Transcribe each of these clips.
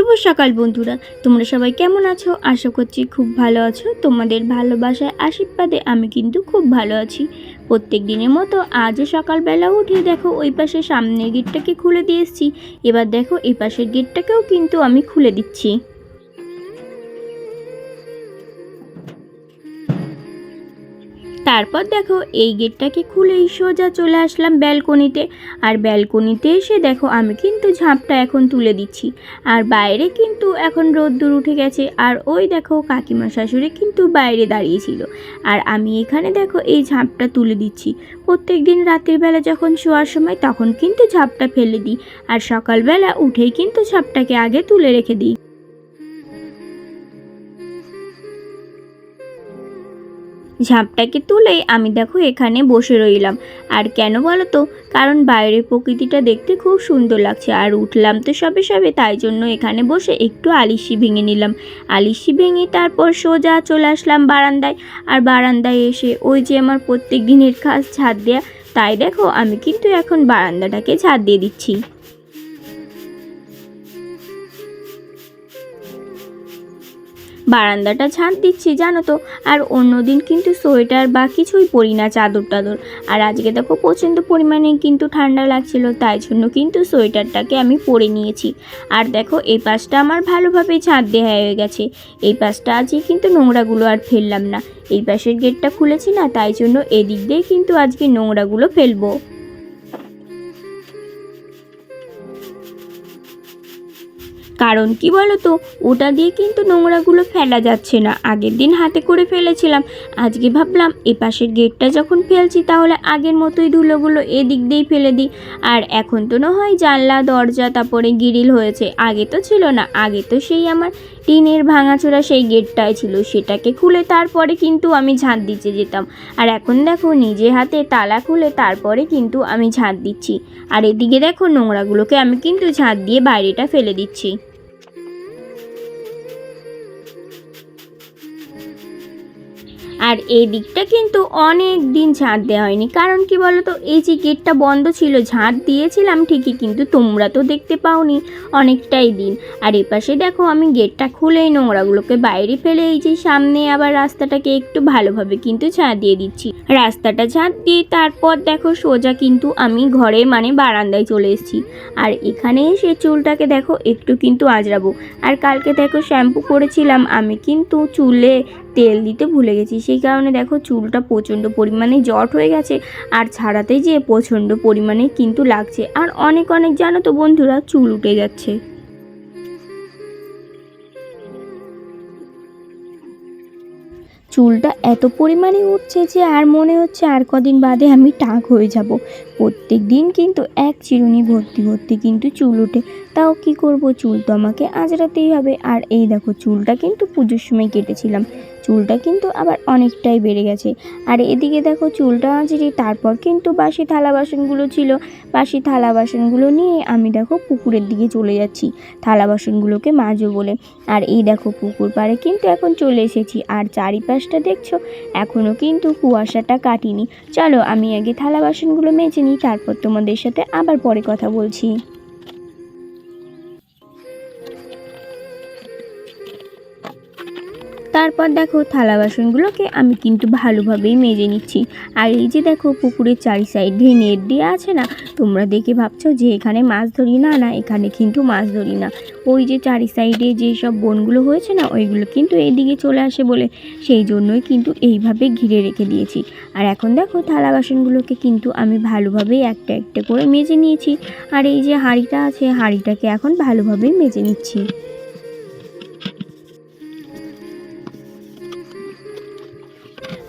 শুভ সকাল বন্ধুরা, তোমরা সবাই কেমন আছো? আশা করছি খুব ভালো আছো। তোমাদের ভালোবাসায় আশীর্বাদে আমি কিন্তু খুব ভালো আছি। প্রত্যেক দিনের মতো আজও সকালবেলা উঠে দেখো ওই পাশে সামনের গেটটাকে খুলে দিয়ে এসেছি। এবার দেখো এই পাশের গেটটাকেও কিন্তু আমি খুলে দিচ্ছি। তারপর দেখো এই গেটটাকে খুলেই সোজা চলে আসলাম ব্যালকনিতে। আর ব্যালকনিতে এসে দেখো আমি কিন্তু ঝাঁপটা এখন তুলে দিচ্ছি। আর বাইরে কিন্তু এখন রোদ্দুর উঠে গেছে। আর ওই দেখো কাকিমা শাশুড়ি কিন্তু বাইরে দাঁড়িয়েছিল। আর আমি এখানে দেখো এই ঝাঁপটা তুলে দিচ্ছি। প্রত্যেক দিন রাতের বেলা যখন শোয়ার সময় তখন কিন্তু ঝাঁপটা ফেলে দিই। আর সকালবেলা উঠেই কিন্তু ঝাঁপটাকে আগে তুলে রেখে দিই। ঝাঁপটাকে তুলেই আমি দেখো এখানে বসে রইলাম। আর কেন বলো তো, কারণ বাইরের প্রকৃতিটা দেখতে খুব সুন্দর লাগছে। আর উঠলাম তো সবে সবে, তাই জন্য এখানে বসে একটু আলিশি ভেঙে নিলাম। আলিশি ভেঙে তারপর সোজা চলে আসলাম বারান্দায়। আর বারান্দায় এসে ওই যে আমার প্রত্যেক দিনের কাজ ঝাড় দেয়া, তাই দেখো আমি কিন্তু এখন বারান্দাটাকে ঝাড় দিয়ে দিচ্ছি। বারান্দাটা ঝাঁট দিচ্ছি জানো তো। আর অন্যদিন কিন্তু সোয়েটার বা কিছুই পরি না, চাদর টাদর। আর আজকে দেখো প্রচণ্ড পরিমাণে কিন্তু ঠান্ডা লাগছিল, তাই জন্য কিন্তু সোয়েটারটাকে আমি পরে নিয়েছি। আর দেখো এই পাশটা আমার ভালোভাবে ঝাঁট দেওয়া হয়ে গেছে। এই পাশটা আজকে কিন্তু নোংরাগুলো আর ফেললাম না। এই পাশের গেটটা খুলেছি না, তাই জন্য এদিক দিয়ে কিন্তু আজকে নোংরাগুলো ফেলবো। কারণ কি বলো তো, ওটা দিয়ে কিন্তু নোংরাগুলো ফেলা যাচ্ছে না। আগের দিন হাতে করে ফেলেছিলাম, আজকে ভাবলাম এপাশের গেটটা যখন ফেলছি তাহলে আগের মতোই ধুলোগুলো এদিক দিয়েই ফেলে দিই। আর এখন তো না হয় জানলা দরজা তারপরে গ্রিল হয়েছে, আগে তো ছিল না। আগে তো সেই আমার টিনের ভাঙাচোরা সেই গেটটাই ছিল, সেটাকে খুলে তারপরে কিন্তু আমি ঝাঁট দিতে যেতাম। আর এখন দেখো নিজে হাতে তালা খুলে তারপরে কিন্তু আমি ঝাঁট দিচ্ছি। আর এদিকে দেখো নোংরাগুলোকে আমি কিন্তু ঝাঁট দিয়ে বাইরেটা ফেলে দিচ্ছি। আর এই দিকটা কিন্তু অনেক দিন ঝাঁট দেওয়া হয়নি। কারণ কি বলো তো, এই যে গেটটা বন্ধ ছিল, ঝাঁট দিয়েছিলাম ঠিকই, কিন্তু তোমরা তো দেখতে পাওনি অনেকটাই দিন। আর এপাশে দেখো আমি গেটটা খুলেই নোংরাগুলোকে বাইরে ফেলে এই যে সামনে আবার রাস্তাটাকে একটু ভালোভাবে কিন্তু ঝাঁট দিয়ে দিচ্ছি। রাস্তাটা ঝাঁট দিয়ে তারপর দেখো সোজা কিন্তু আমি ঘরে মানে বারান্দায় চলে এসেছি। আর এখানে এসে চুলটাকে দেখো একটু কিন্তু আঁচড়াবো। আর কালকে দেখো শ্যাম্পু করেছিলাম, আমি কিন্তু চুলে তেল দিতে ভুলে গেছি, সেই কারণে দেখো চুলটা প্রচণ্ড পরিমাণে জট হয়ে গেছে। আর ছাড়াতে যেয়ে প্রচণ্ড পরিমাণে কিন্তু লাগছে। আর অনেক জানো তো বন্ধুরা, চুল উঠে যাচ্ছে। চুলটা এত পরিমাণে উঠছে যে আর মনে হচ্ছে আর কদিন বাদে আমি টাক হয়ে যাব। প্রত্যেক দিন কিন্তু এক চিরুনি ভর্তি ভর্তি কিন্তু চুল ওঠে। তাও কি করব, চুল তো আমাকে আঁচড়াতেই হবে। আর এই দেখো চুলটা কিন্তু পুজোর সময় কেটেছিলাম, চুলটা কিন্তু আবার অনেকটাই বেড়ে গেছে। আর এদিকে দেখো চুলটা আঁচড়ি তারপর কিন্তু বাসি থালা বাসনগুলো ছিল, বাসি থালা বাসনগুলো নিয়ে আমি দেখো পুকুরের দিকে চলে যাচ্ছি থালা বাসনগুলোকে মাজবো বলে। আর এই দেখো পুকুর পাড়ে কিন্তু এখন চলে এসেছি। আর চারিপাশটা দেখছো এখনও কিন্তু কুয়াশাটা কাটিনি। চলো আমি আগে থালা বাসনগুলো মেজে নিই, তারপর তোমাদের সাথে আবার পরে কথা বলছি। তারপর দেখো থালা বাসনগুলোকে আমি কিন্তু ভালোভাবেই মেজে নিচ্ছি। আর এই যে দেখো পুকুরের চারি সাইডে নেট দিয়ে আছে না, তোমরা দেখে ভাবছো যে এখানে মাছ ধরি না, না এখানে কিন্তু মাছ ধরি না। ওই যে চারি সাইডে যেসব বনগুলো হয়েছে না, ওইগুলো কিন্তু এইদিকে চলে আসে বলে সেই জন্যই কিন্তু এইভাবে ঘিরে রেখে দিয়েছি। আর এখন দেখো থালা বাসনগুলোকে কিন্তু আমি ভালোভাবেই একটা একটা করে মেজে নিয়েছি। আর এই যে হাঁড়িটা আছে, হাঁড়িটাকে এখন ভালোভাবেই মেজে নিচ্ছি।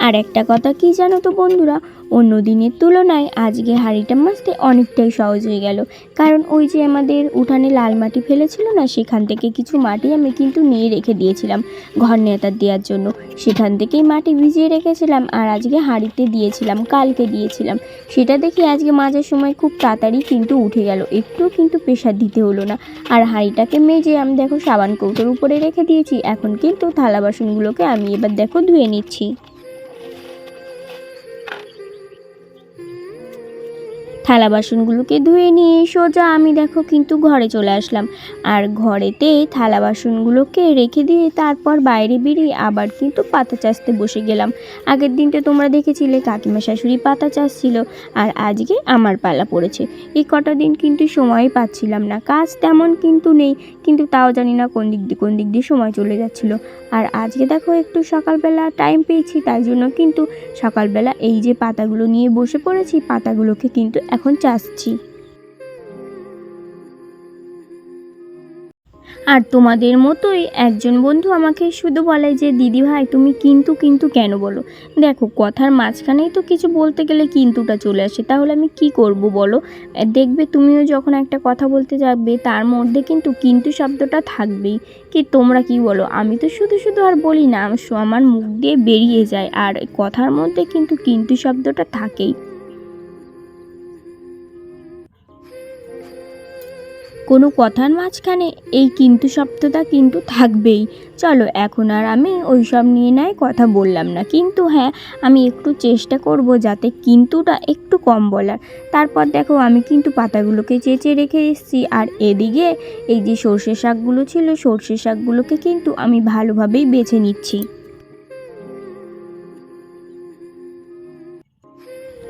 আর একটা কথা কি জানো তো বন্ধুরা, অন্য দিনের তুলনায় আজকে হাঁড়িটা মাজতে অনেকটাই সহজ হয়ে গেল। কারণ ওই যে আমাদের উঠানে লাল মাটি ফেলেছিল না, সেখান থেকে কিছু মাটি আমি কিন্তু নিয়ে রেখে দিয়েছিলাম ঘর নেতার দেওয়ার জন্য। সেখান থেকেই মাটি ভিজিয়ে রেখেছিলাম আর আজকে হাঁড়িতে দিয়েছিলাম, কালকে দিয়েছিলাম। সেটা দেখে আজকে মাজার সময় খুব তাড়াতাড়ি কিন্তু উঠে গেল, একটু কিন্তু প্রেশার দিতে হলো না। আর হাঁড়িটাকে মেজে আমি দেখো সাবান কৌটোর উপরে রেখে দিয়েছি। এখন কিন্তু থালা বাসনগুলোকে আমি এবার দেখো ধুয়ে নিচ্ছি। থালা বাসনগুলোকে ধুয়ে নিয়ে সোজা আমি দেখো কিন্তু ঘরে চলে আসলাম। আর ঘরেতে থালা বাসনগুলোকে রেখে দিয়ে তারপর বাইরে বেরিয়ে আবার কিন্তু পাতা চাষতে বসে গেলাম। আগের দিনটা তোমরা দেখেছিলে কাকিমা শাশুড়ি পাতা চাষছিল, আর আজকে আমার পালা পড়েছে। এই কটা দিন কিন্তু সময়ই পাচ্ছিলাম না, কাজ তেমন কিন্তু নেই, কিন্তু তাও জানি না কোন দিক দিয়ে সময় চলে যাচ্ছিল। আর আজকে দেখো একটু সকালবেলা টাইম পেয়েছি, তাই জন্য কিন্তু সকালবেলা এই যে পাতাগুলো নিয়ে বসে পড়েছি, পাতাগুলোকে কিন্তু এখন চাষছি। আর তোমাদের মতোই একজন বন্ধু আমাকে শুধু বলে যে দিদি ভাই তুমি কিন্তু কিন্তু কেন বলো। দেখো কথার মাঝখানেই তো কিছু বলতে গেলে কিন্তুটা চলে আসে, তাহলে আমি কি করব বলো। দেখবে তুমিও যখন একটা কথা বলতে যাবে তার মধ্যে কিন্তু কিন্তু শব্দটা থাকবেই। কি তোমরা কি বলো? আমি তো শুধু শুধু আর বলি না, আমার মুখ দিয়ে বেরিয়ে যায়, আর কথার মধ্যে কিন্তু শব্দটা থাকেই। কোনো কথার মাঝখানে এই কিন্তু শব্দটা কিন্তু থাকবেই। চলো এখন আর আমি ওই সব নিয়ে নয় কথা বললাম না, কিন্তু হ্যাঁ আমি একটু চেষ্টা করব যাতে কিন্তুটা একটু কম বলার। তারপর দেখো আমি কিন্তু পাতাগুলোকে চেঁচে রেখে এসেছি, আর এদিকে এই যে সর্ষে শাকগুলো ছিল, সর্ষে শাকগুলোকে কিন্তু আমি ভালোভাবেই বেছে নিচ্ছি।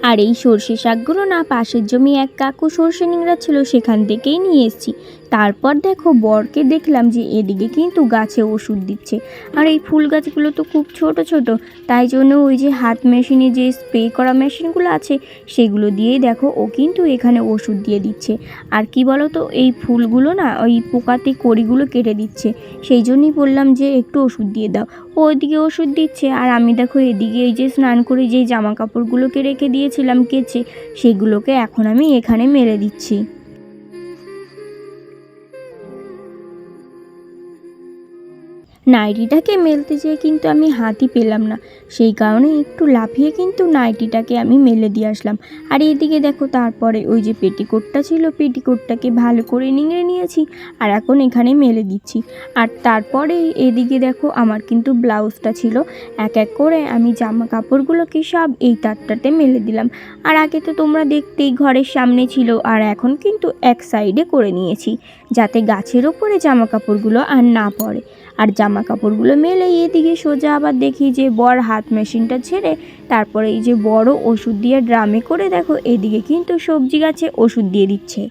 আর এই সর্ষে শাকগুলো না পাশের জমি এক কাকু সর্ষে নিংড়াচ্ছিল, সেখান থেকেই নিয়ে এসেছি। তারপর দেখো বরকে দেখলাম যে এদিকে কিন্তু গাছে ওষুধ দিচ্ছে। আর এই ফুল গাছগুলো তো খুব ছোট ছোট, তাই জন্য ওই যে হাত মেশিনে যে স্প্রে করা মেশিনগুলো আছে সেগুলো দিয়েই দেখো ও কিন্তু এখানে ওষুধ দিয়ে দিচ্ছে। আর কি বলো তো, এই ফুলগুলো না ওই পোকাতে কড়িগুলো কেটে দিচ্ছে, সেই জন্যই বললাম যে একটু ওষুধ দিয়ে দাও। ও ওইদিকে ওষুধ দিচ্ছে, আর আমি দেখো এদিকে এই যে স্নান করে যেই জামা কাপড়গুলোকে রেখে দিয়েছিলাম কেচে, সেগুলোকে এখন আমি এখানে মেলে দিচ্ছি। নাইটিটাকে মেলতে যেয়ে কিন্তু আমি হাতই পেলাম না, সেই কারণে একটু লাফিয়ে কিন্তু নাইটিটাকে আমি মেলে দিয়ে আসলাম। আর এদিকে দেখো তারপরে ওই যে পেটিকোটটা ছিল, পেটিকোটটাকে ভালো করে নিংড়ে নিয়েছি, আর এখন এখানে মেলে দিচ্ছি। আর তারপরে এদিকে দেখো আমার কিন্তু ব্লাউজটা ছিল, এক এক করে আমি জামা কাপড়গুলোকে সব এই তারটাতে মেলে দিলাম। আর আগে তো তোমরা দেখতেই ঘরের সামনে ছিল, আর এখন কিন্তু এক সাইডে করে নিয়েছি যাতে গাছের ওপরে জামা কাপড়গুলো আর না পড়ে। আর জামা কাপড়গুলো মেলে এদিকে সোজা আবার দেখি যে বর হাত মেশিনটা ছেড়ে তারপরে এই যে বড় ওষুধ দিয়ে ড্রামে করে দেখো এদিকে কিন্তু সবজি গাছে ওষুধ দিয়ে দিচ্ছে।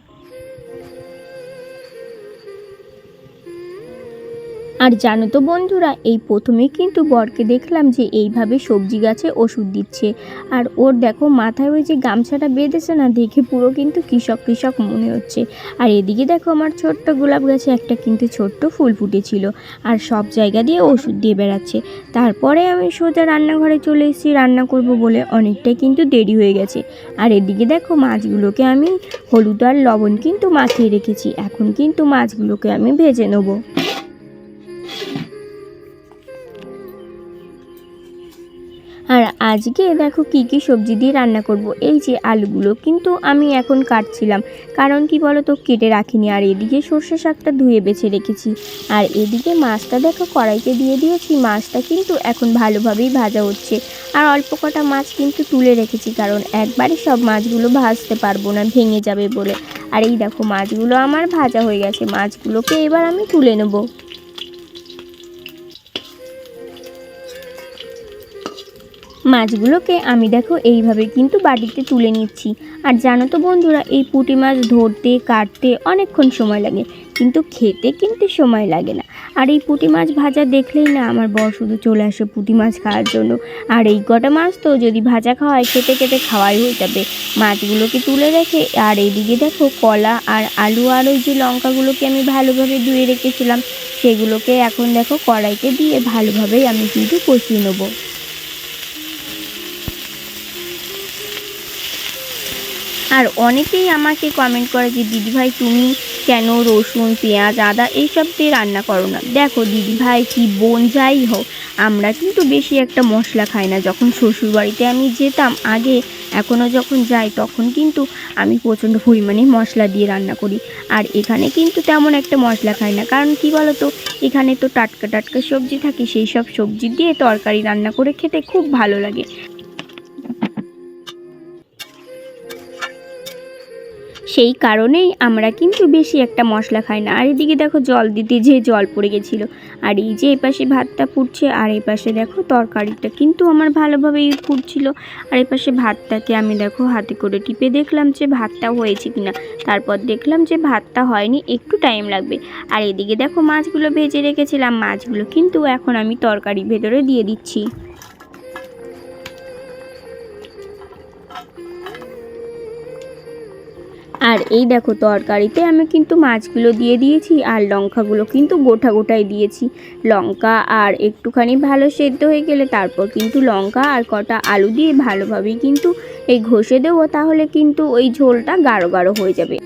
আর জানো তো বন্ধুরা, এই প্রথমেই কিন্তু বরকে দেখলাম যে এইভাবে সবজি গাছে ওষুধ দিচ্ছে। আর ওর দেখো মাথায় ওই যে গামছাটা বেঁধেছে না, দেখে পুরো কিন্তু কৃষক কৃষক মনে হচ্ছে। আর এদিকে দেখো আমার ছোট্ট গোলাপ গাছে একটা কিন্তু ছোট্ট ফুল ফুটেছিল, আর সব জায়গা দিয়ে ওষুধ দিয়ে বেড়াচ্ছে। তারপরে আমি সোজা রান্নাঘরে চলে এসেছি রান্না করব বলে, অনেকটাই কিন্তু দেরি হয়ে গেছে। আর এদিকে দেখো মাছগুলোকে আমি হলুদ আর লবণ কিন্তু মাখিয়ে রেখেছি, এখন কিন্তু মাছগুলোকে আমি ভেজে নেবো। আর আজকে দেখো কি কি সবজি দিয়ে রান্না করব। এই যে আলুগুলো কিন্তু আমি এখন কাটছিলাম, কারণ কি বলো তো কেটে রাখিনি। আর এদিকে সর্ষে শাকটা ধুয়ে বেছে রেখেছি, আর এদিকে মাছটা দেখো কড়াইতে দিয়ে দিয়েছি। মাছটা কিন্তু এখন ভালোভাবেই ভাজা হচ্ছে, আর অল্প কটা মাছ কিন্তু তুলে রেখেছি, কারণ একবারে সব মাছগুলো ভাজতে পারবো না, ভেঙে যাবে বলে। আর এই দেখো মাছগুলো আমার ভাজা হয়ে গেছে, মাছগুলোকে এবার আমি তুলে নেবো। মাছগুলোকে আমি দেখো এইভাবে কিন্তু বাটিতে তুলে নিচ্ছি। আর জানো তো বন্ধুরা, এই পুঁটি মাছ ধরতে কাটতে অনেকক্ষণ সময় লাগে, কিন্তু খেতে কিন্তু সময় লাগে না। আর এই পুঁটি মাছ ভাজা দেখলেই না আমার বর শুধু চলে আসে পুঁটি মাছ খাওয়ার জন্য। আর এই কটা মাছ তো যদি ভাজা খাওয়ায় খেতে খেতে খাওয়াই হয়ে যাবে। মাছগুলোকে তুলে রেখে আর এইদিকে দেখো কলা আর আলু আর ওই যে লঙ্কাগুলোকে আমি ভালোভাবে ধুয়ে রেখেছিলাম, সেগুলোকে এখন দেখো কড়াইতে দিয়ে ভালোভাবেই আমি কিন্তু কষিয়ে নেবো। আর অনেকেই আমাকে কমেন্ট করে যে দিদিভাই তুমি কেন রসুন পেঁয়াজ আদা এইসব দিয়ে রান্না করো না। দেখো দিদিভাই কি বোন যাই হোক, আমরা কিন্তু বেশি একটা মশলা খাই না। যখন শ্বশুরবাড়িতে আমি যেতাম আগে, এখনও যখন যাই, তখন কিন্তু আমি প্রচণ্ড পরিমাণে মশলা দিয়ে রান্না করি। আর এখানে কিন্তু তেমন একটা মশলা খাই না, কারণ কি বলো তো, এখানে তো টাটকা টাটকা সবজি থাকে, সেই সব সবজি দিয়ে তরকারি রান্না করে খেতে খুব ভালো লাগে। সেই কারণেই আমরা কিন্তু বেশি একটা মশলা খাই না। আর এদিকে দেখো জল দিতে যে জল পড়ে গেছিলো। আর এই যে এই পাশে ভাতটা ফুটছে, আর এই পাশে দেখো তরকারিটা কিন্তু আমার ভালোভাবেই ফুটছিল। আর এই পাশে ভাতটাকে আমি দেখো হাতে করে টিপে দেখলাম যে ভাতটা হয়েছে কিনা। তারপর দেখলাম যে ভাতটা হয়নি, একটু টাইম লাগবে। আর এদিকে দেখো মাছগুলো ভেজে রেখেছিলাম, মাছগুলো কিন্তু এখন আমি তরকারির ভেতরে দিয়ে দিচ্ছি। আর এই দেখো তরকারিতে আমি কিন্তু মাছগুলো দিয়ে দিয়েছি, আর লঙ্কাগুলো কিন্তু গোটা গোটাই দিয়েছি। লঙ্কা আর একটুখানি ভালো সেদ্ধ হয়ে গেলে তারপর কিন্তু লঙ্কা আর কটা আলু দিয়ে ভালোভাবেই কিন্তু এই ঘষে দেবো, তাহলে কিন্তু ওই ঝোলটা গাঢ় গাঢ় হয়ে যাবে।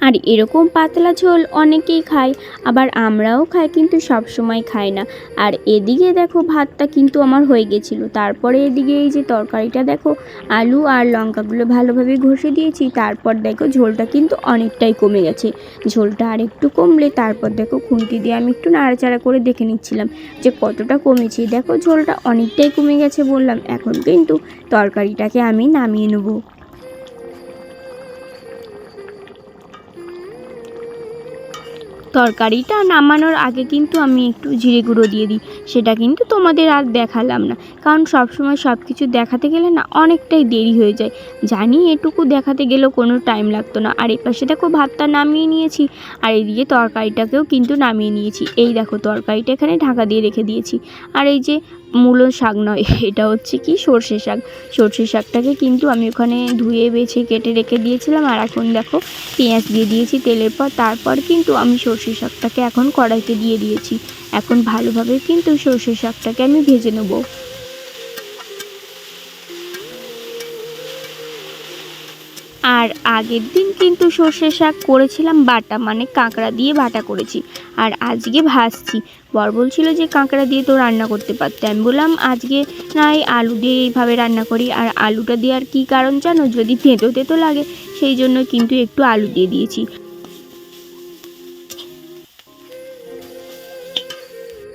আর এরকম পাতলা ঝোল অনেকেই খায়, আবার আমরাও খাই, কিন্তু সব সময় খাই না। আর এদিকে দেখো ভাতটা কিন্তু আমার হয়ে গেছিলো। তারপরে এদিকে এই যে তরকারিটা দেখো আলু আর লঙ্কাগুলো ভালোভাবে ঘষে দিয়েছি। তারপর দেখো ঝোলটা কিন্তু অনেকটাই কমে গেছে। ঝোলটা আর একটু কমলে তারপর দেখো খুন্তি দিয়ে আমি একটু নাড়াচাড়া করে দেখে নিচ্ছিলাম যে কতটা কমেছে। দেখো ঝোলটা অনেকটাই কমে গেছে বললাম। এখন কিন্তু তরকারিটাকে আমি নামিয়ে নেবো। তরকারিটা নামানোর আগে কিন্তু আমি একটু জিরে গুঁড়ো দিয়ে দিই, সেটা কিন্তু তোমাদের আর দেখালাম না, কারণ সবসময় সব কিছু দেখাতে গেলে না অনেকটাই দেরি হয়ে যায়। জানি এটুকু দেখাতে গেলেও কোনো টাইম লাগতো না। আর এই পাশে দেখো ভাতটা নামিয়ে নিয়েছি, আর এইদিকে তরকারিটাকেও কিন্তু নামিয়ে নিয়েছি। এই দেখো তরকারিটা এখানে ঢাকা দিয়ে রেখে দিয়েছি। আর এই যে মূলো শাক নয়, এটা হচ্ছে কি সর্ষে শাক। সর্ষে শাকটাকে কিন্তু আমি ওখানে ধুয়ে বেছে কেটে রেখে দিয়েছিলাম। আর এখন দেখো পেঁয়াজ দিয়ে দিয়েছি তেলের পর। তারপর কিন্তু আমি সর্ষে শাকটাকে এখন কড়াইতে দিয়ে দিয়েছি। এখন ভালোভাবে কিন্তু সর্ষে শাকটাকে আমি ভেজে নেব। আর আগের দিন কিন্তু সর্ষে শাক করেছিলাম বাটা, মানে কাঁকড়া দিয়ে বাটা করেছি, আর আজকে ভাজছি। বর বলছিল যে কাঁকড়া দিয়ে তো রান্না করতে পারতে, আমি বললাম আজকে নাই আলু দিয়ে এইভাবে রান্না করি। আর আলুটা দেওয়ার কী কারণ জানো, যদি তেঁতো তেঁতো লাগে সেই জন্য কিন্তু একটু আলু দিয়ে দিয়েছি।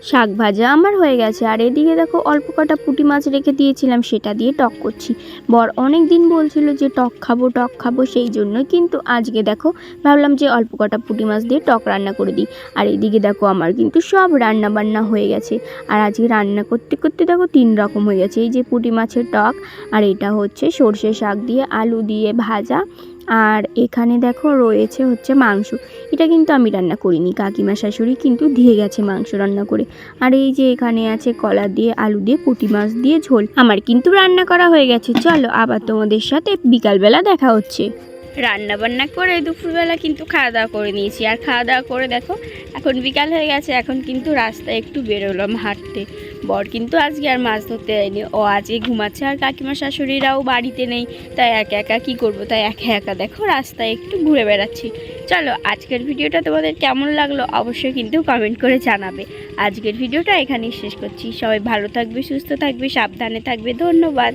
শাক ভাজা আমার হয়ে গেছে। আর এদিকে দেখো অল্প কটা পুঁটি মাছ রেখে দিয়েছিলাম, সেটা দিয়ে টক করছি। বর অনেক দিন বলছিল যে টক খাবো, সেই জন্য কিন্তু আজকে দেখো ভাবলাম যে অল্প কটা পুঁটি মাছ দিয়ে টক রান্না করে দিই। আর এদিকে দেখো আমার কিন্তু সব রান্না বান্না হয়ে গেছে। আর আজকে রান্না করতে করতে দেখো 3 রকম হয়ে গেছে। এই যে পুঁটি মাছের টক, আর এটা হচ্ছে সর্ষে শাক দিয়ে আলু দিয়ে ভাজা, আর এখানে দেখো রয়েছে হচ্ছে মাংস। এটা কিন্তু আমি রান্না করিনি, কাকিমা শাশুড়ি কিন্তু দিয়ে গেছে মাংস রান্না করে। আর এই যে এখানে আছে কলা দিয়ে আলু দিয়ে পুঁটি মাছ দিয়ে ঝোল। আমার কিন্তু রান্না করা হয়ে গেছে। চলো আবার তোমাদের সাথে বিকালবেলা দেখা হচ্ছে। রান্না বান্না করে দুপুরবেলা কিন্তু খাওয়া দাওয়া করে নিয়েছি। আর খাওয়া দাওয়া করে দেখো এখন বিকাল হয়ে গেছে। এখন কিন্তু রাস্তায় একটু বেরোলাম হাঁটতে। বর কিন্তু আজকে আর মাছ ধরতে যায়নি, ও আজকে ঘুমাচ্ছে। আর কাকিমা শাশুড়িরাও বাড়িতে নেই, তাই একা একা কী করবো, তাই একা একা দেখো রাস্তায় একটু ঘুরে বেড়াচ্ছি। চলো আজকের ভিডিওটা তোমাদের কেমন লাগলো অবশ্যই কিন্তু কমেন্ট করে জানাবে। আজকের ভিডিওটা এখানেই শেষ করছি। সবাই ভালো থাকবে, সুস্থ থাকবে, সাবধানে থাকবে। ধন্যবাদ।